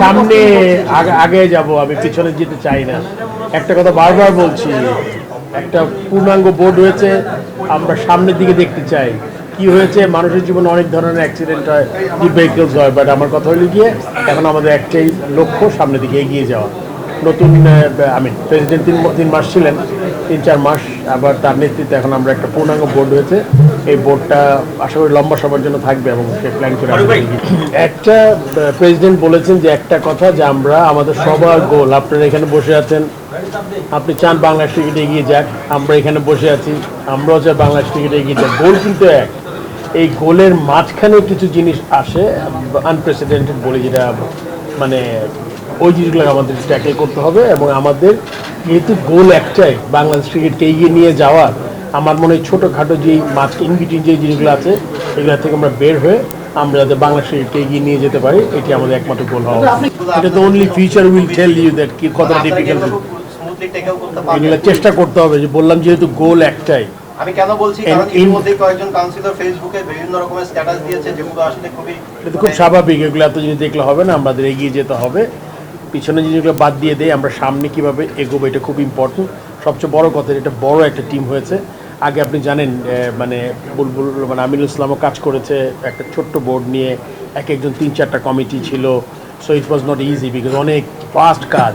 সামনে আগে যাব, আমি পিছনে যেতে চাই না। একটা কথা বারবার বলছি, একটা পূর্ণাঙ্গ বোর্ড হয়েছে, আমরা সামনের দিকে দেখতে চাই। কি হয়েছে, মানুষের জীবনে অনেক ধরনের অ্যাক্সিডেন্ট হয়, ভেহিকলস হয়, বাট আমার কথা হলো গিয়ে এখন আমাদের একটাই লক্ষ্য, সামনের দিকে এগিয়ে যাওয়া। নতুন প্রেসিডেন্ট 3 মাস ছিলেন, 3-4 মাস, আবার তার নেতৃত্বে এখন আমরা একটা পূর্ণাঙ্গ বোর্ড হয়েছে। এই বোর্ডটা আশা করি লম্বা সময়ের জন্য থাকবে এবং সে প্ল্যান করে একটা প্রেসিডেন্ট বলেছেন যে একটা কথা, যে আমরা আমাদের সবার গোল, আপনারা এখানে বসে আছেন, আপনি চান বাংলাদেশ ক্রিকেট এগিয়ে যাক, আমরা এখানে বসে আছি, আমরাও চাই বাংলাদেশ ক্রিকেট এগিয়ে যাক। গোল কিন্তু এক, এই গোলের মাঝখানেও কিছু জিনিস আসে আনপ্রেসিডেন্টেড বলে, যেটা মানে ওই জিনিসগুলো আমাদের ট্যাকেল করতে হবে। এবং আমাদের যেহেতু গোল একটাই, বাংলাদেশ ক্রিকেটকে এগিয়ে নিয়ে যাওয়ার, আমার মনে হয় ছোটোখাটো যেই মাঝ ইনবিটুইন যে জিনিসগুলো আছে এগুলো থেকে আমরা বের হয়ে আমরা যাতে বাংলাদেশ ক্রিকেটকে এগিয়ে নিয়ে যেতে পারি, এটি আমাদের একমাত্র গোল হওয়া। এটা তো only future will tell you that কি কতটা ডিফিকাল্ট, এগুলো চেষ্টা করতে হবে। যে বললাম যেহেতু গোল একটাই। আমি কেন বলছি, কারণ ইতিমধ্যে কয়েকজন কাউন্সিলর ফেসবুকে বিভিন্ন রকমের স্ট্যাটাস দিয়েছে, যেগুলো আসলে এটা খুব স্বাভাবিক। এগুলো এত জিনিস দেখলে হবে না, আমাদের এগিয়ে যেতে হবে। পিছনে জিনিসগুলো বাদ দিয়ে দেয়, আমরা সামনে কীভাবে এগোবো এটা খুব ইম্পর্টেন্ট। সবচেয়ে বড় কথা, এটা বড় একটা টিম হয়েছে। আগে আপনি জানেন মানে বুলবুল মানে আমিনুল ইসলামও কাজ করেছে একটা ছোট্ট বোর্ড নিয়ে, একজন 3-4টা কমিটি ছিল। So it was not easy, because অনেক ফাস্ট কাজ।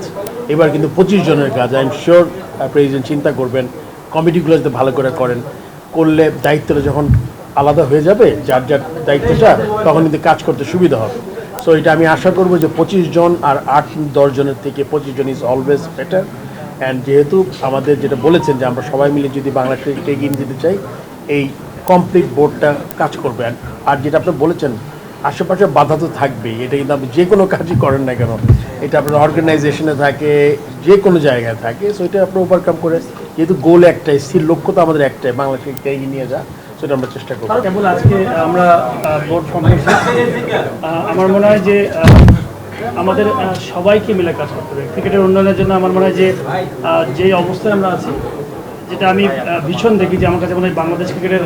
এবার কিন্তু 25 জনের কাজ। আই এম শিওর প্রেসিডেন্ট চিন্তা করবেন, কমিটিগুলো যাতে ভালো করে করেন, করলে দায়িত্বটা যখন আলাদা হয়ে যাবে, যার যার দায়িত্বটা, তখন কিন্তু কাজ করতে সুবিধা হবে। সো এটা আমি আশা করবো যে 25 জন আর 8-10 জনের থেকে 25 জন ইজ অলওয়েজ বেটার। অ্যান্ড যেহেতু আমাদের যেটা বলেছেন যে আমরা সবাই মিলে যদি বাংলাদেশকে এগিয়ে যেতে চাই, এই কমপ্লিট বোর্ডটা কাজ করবে। আর যেটা আপনি বলেছেন, আশেপাশে বাধা তো থাকবেই, এটা কিন্তু আপনি যে কোনো কাজই করেন না কেন, এটা আপনার অর্গানাইজেশনে থাকে, যে কোনো জায়গায় থাকে। সো এটা আপনি ওভারকাম করে, যেহেতু গোল একটাই, স্থির লক্ষ্য তো আমাদের একটাই, বাংলাদেশকে এগিয়ে নিয়ে যা, সেটা আমরা চেষ্টা করবো। কেবল আজকে আমরা বোর্ড ফর্ম করছি, আমার মনে হয় যে আমাদের সবাইকে মিলে কাজ করতে হবে ক্রিকেটের উন্নয়নের জন্য। আমার মনে হয় যে যে অবস্থায় আমরা আছি, যেটা আমি ভীষণ দেখি যে আমার কাছে মনে হয় বাংলাদেশ ক্রিকেটের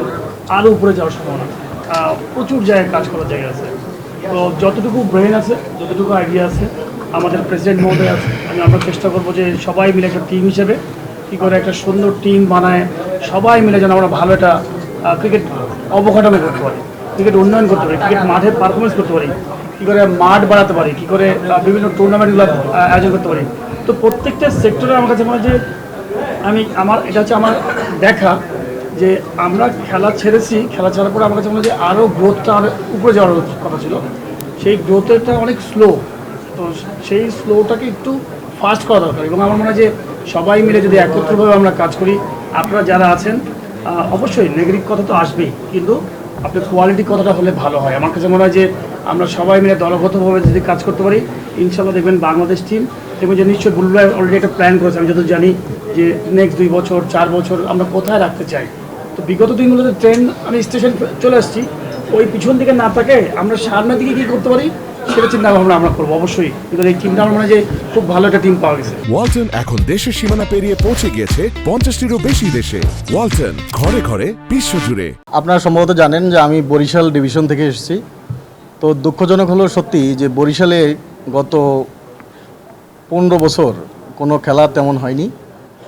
আরও উপরে যাওয়ার সম্ভাবনা, প্রচুর জায়গায় কাজ করার জায়গা আছে। তো যতটুকু ব্রেন আছে, যতটুকু আইডিয়া আছে, আমাদের প্রেসিডেন্ট মহোদয় আছে, আমরা চেষ্টা করবো যে সবাই মিলে একটা টিম হিসেবে কী করে একটা সুন্দর টিম বানায়, সবাই মিলে যেন আমরা ভালো একটা ক্রিকেট অবকাঠামো করতে পারি, ক্রিকেট উন্নয়ন করতে পারি, ক্রিকেট মাঠে পারফরমেন্স করতে পারি, কী করে মাঠ বাড়াতে পারি, কী করে বিভিন্ন টুর্নামেন্টগুলো আয়োজন করতে পারি। তো প্রত্যেকটা সেক্টরে আমার কাছে মনে হয় যে এটা হচ্ছে আমার দেখা যে আমরা খেলা ছেড়েছি, খেলা ছাড়ার পরে আমার কাছে মনে হয় যে আরও গ্রোথটা আরও উপরে যাওয়ার কথা ছিল। সেই গ্রোথটা অনেক স্লো, তো সেই স্লোটাকে একটু ফাস্ট করা দরকার। এবং আমার মনে হয় যে সবাই মিলে যদি একত্রভাবে আমরা কাজ করি, আপনারা যারা আছেন, অবশ্যই নেগেটিভ কথা তো আসবেই, কিন্তু আপনার কোয়ালিটি কথাটা হলে ভালো হয়। আমার কাছে মনে হয় যে আমরা সবাই মিলে দলগতভাবে যদি কাজ করতে পারি, ইনশাল্লাহ দেখবেন বাংলাদেশ টিম দেখবেন যে নিশ্চয়ই বুলবুল ভাই অলরেডি একটা প্ল্যান করেছে। আমি যত জানি যে নেক্সট 2 বছর 4 বছর আমরা কোথায় রাখতে চাই। তো বিগত দিনগুলোতে ট্রেন আমি স্টেশন চলে আসছি, ওই পিছন দিকে না থাকে আমরা সামনের দিকে কী করতে পারি সেটা চিন্তা ভাবনা আমরা করবো অবশ্যই। কিন্তু এই টিমটা আমার মনে হয় যে খুব ভালো একটা টিম পাওয়া গেছে। ওয়ালটন এখন দেশের সীমানা পেরিয়ে পৌঁছে গিয়েছে 50টিরও বেশি দেশে। ওয়ালটন, ঘরে ঘরে বিশ্বজুড়ে। আপনারা সম্ভবত জানেন যে আমি বরিশাল ডিভিশন থেকে এসেছি। তো দুঃখজনক হলো সত্যি যে বরিশালে গত 15 বছর কোনো খেলা তেমন হয়নি,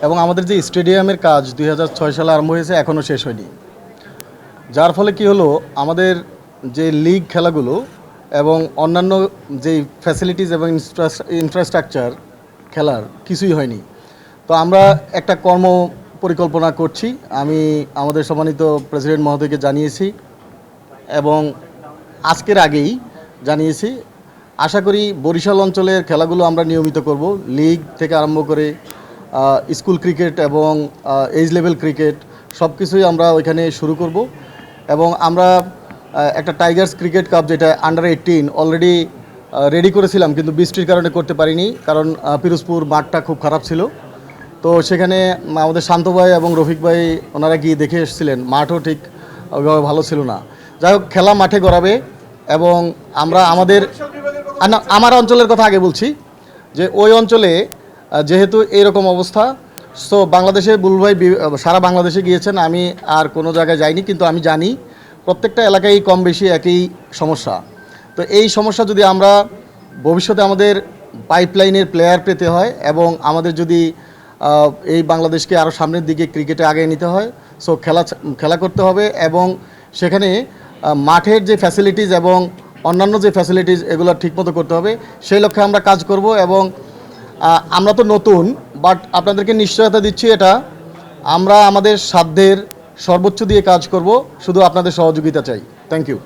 এবং আমাদের যে স্টেডিয়ামের কাজ 2006 সালে আরম্ভ হয়েছে, এখনও শেষ হয়নি। যার ফলে কি হলো, আমাদের যে লিগ খেলাগুলো এবং অন্যান্য যেই ফ্যাসিলিটিস এবং ইনফ্রাস্ট্রাকচার খেলার কিছুই হয়নি। তো আমরা একটা কর্ম পরিকল্পনা করছি, আমি আমাদের সম্মানিত প্রেসিডেন্ট মহোদয়কে জানিয়েছি এবং আজকের আগেই জানিয়েছি। আশা করি বরিশাল অঞ্চলের খেলাগুলো আমরা নিয়মিত করব, লিগ থেকে আরম্ভ করে স্কুল ক্রিকেট এবং এজ লেভেল ক্রিকেট সব কিছুই আমরা ওইখানে শুরু করব। এবং আমরা একটা টাইগার্স ক্রিকেট কাপ, যেটা আন্ডার 18 অলরেডি রেডি করেছিলাম, কিন্তু বৃষ্টির কারণে করতে পারিনি, কারণ পিরোজপুর মাঠটা খুব খারাপ ছিল। তো সেখানে আমাদের শান্ত ভাই এবং রফিক ভাই ওনারা গিয়ে দেখে এসেছিলেন, মাঠও ঠিক ওইভাবে ভালো ছিল না। যাই হোক, খেলা মাঠে গড়াবে। এবং আমরা আমার অঞ্চলের কথা আগে বলছি যে ওই অঞ্চলে যেহেতু এইরকম অবস্থা, সো বাংলাদেশে বুলবুল ভাই সারা বাংলাদেশে গিয়েছেন, আমি আর কোনো জায়গায় যাইনি, কিন্তু আমি জানি প্রত্যেকটা এলাকায় কম বেশি একই সমস্যা। তো এই সমস্যা যদি আমরা ভবিষ্যতে আমাদের পাইপলাইনের প্লেয়ার পেতে হয় এবং আমাদের যদি এই বাংলাদেশকে আরও সামনের দিকে ক্রিকেটে আগে নিতে হয়, সো খেলা করতে হবে এবং সেখানে মাঠের যে ফ্যাসিলিটিস এবং অন্যান্য যে ফ্যাসিলিটিস এগুলো ঠিকমতো করতে হবে। সেই লক্ষ্যে আমরা কাজ করব এবং আমরা তো নতুন, বাট আপনাদেরকে নিশ্চয়তা দিচ্ছি এটা আমরা আমাদের সাধ্যের সর্বোচ্চ দিয়ে কাজ করব, শুধু আপনাদের সহযোগিতা চাই। Thank you.